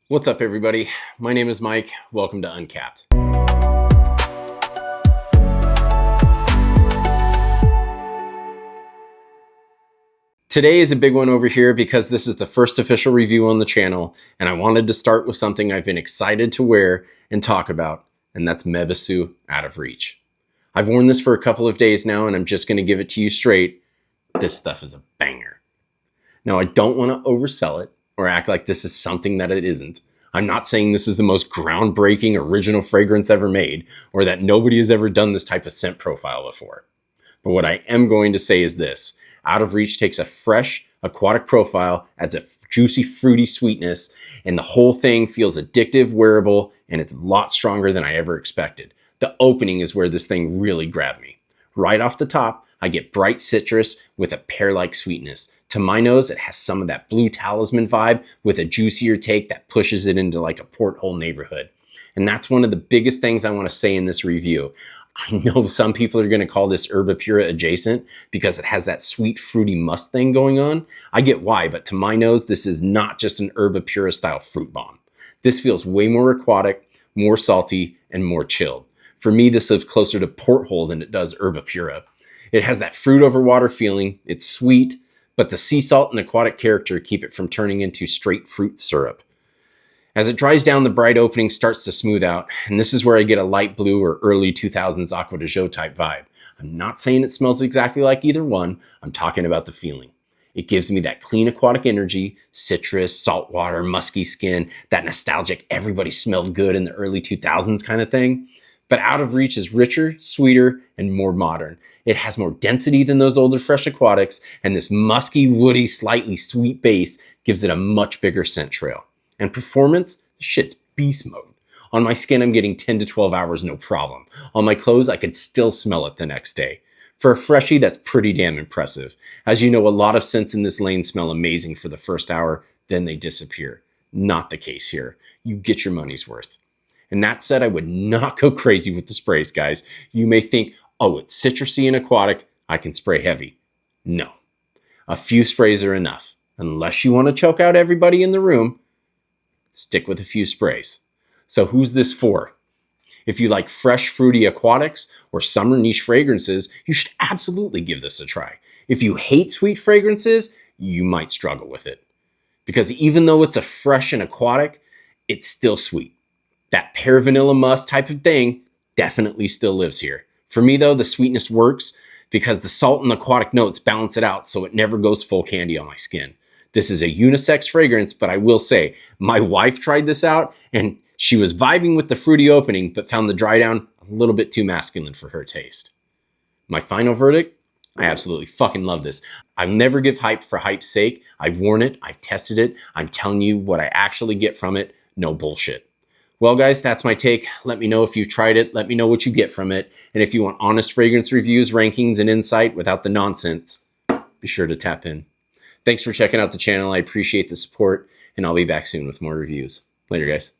What's up, everybody? My name is Mike. Welcome to Uncapped. Today is a big one over here because this is the first official review on the channel, and I wanted to start with something I've been excited to wear and talk about, and that's Mes Bisous Out of Reach. I've worn this for a couple of days now, and I'm just going to give it to you straight. This stuff is a banger. Now, I don't want to oversell it or act like this is something that it isn't. I'm not saying this is the most groundbreaking original fragrance ever made, or that nobody has ever done this type of scent profile before. But what I am going to say is this: Out of Reach takes a fresh, aquatic profile, adds a juicy, fruity sweetness, and the whole thing feels addictive, wearable, and it's a lot stronger than I ever expected. The opening is where this thing really grabbed me. Right off the top, I get bright citrus with a pear-like sweetness. To my nose, it has some of that blue talisman vibe with a juicier take that pushes it into like a porthole neighborhood. And that's one of the biggest things I want to say in this review. I know some people are going to call this Herbapura adjacent because it has that sweet, fruity must thing going on. I get why, but to my nose, this is not just an Herbapura style fruit bomb. This feels way more aquatic, more salty, and more chilled. For me, this lives closer to porthole than it does Herbapura. It has that fruit over water feeling. It's sweet, but the sea salt and aquatic character keep it from turning into straight fruit syrup. As it dries down, the bright opening starts to smooth out, and this is where I get a light blue or early 2000s Aqua de Joe type vibe. I'm not saying it smells exactly like either one, I'm talking about the feeling. It gives me that clean aquatic energy, citrus, salt water, musky skin, that nostalgic everybody smelled good in the early 2000s kind of thing. But Out of Reach is richer, sweeter, and more modern. It has more density than those older fresh aquatics, and this musky, woody, slightly sweet base gives it a much bigger scent trail. And performance, the shit's beast mode. On my skin, I'm getting 10 to 12 hours, no problem. On my clothes, I could still smell it the next day. For a freshie, that's pretty damn impressive. As you know, a lot of scents in this lane smell amazing for the first hour, then they disappear. Not the case here. You get your money's worth. And that said, I would not go crazy with the sprays, guys. You may think, oh, it's citrusy and aquatic, I can spray heavy. No. A few sprays are enough. Unless you want to choke out everybody in the room, stick with a few sprays. So who's this for? If you like fresh, fruity aquatics or summer niche fragrances, you should absolutely give this a try. If you hate sweet fragrances, you might struggle with it. Because even though it's a fresh and aquatic, it's still sweet. That pear vanilla musk type of thing definitely still lives here. For me though, the sweetness works because the salt and aquatic notes balance it out so it never goes full candy on my skin. This is a unisex fragrance, but I will say, my wife tried this out and she was vibing with the fruity opening, but found the drydown a little bit too masculine for her taste. My final verdict? I absolutely fucking love this. I'll never give hype for hype's sake. I've worn it, I've tested it. I'm telling you what I actually get from it. No bullshit. Well, guys, that's my take. Let me know if you've tried it. Let me know what you get from it. And if you want honest fragrance reviews, rankings, and insight without the nonsense, be sure to tap in. Thanks for checking out the channel. I appreciate the support, and I'll be back soon with more reviews. Later, guys.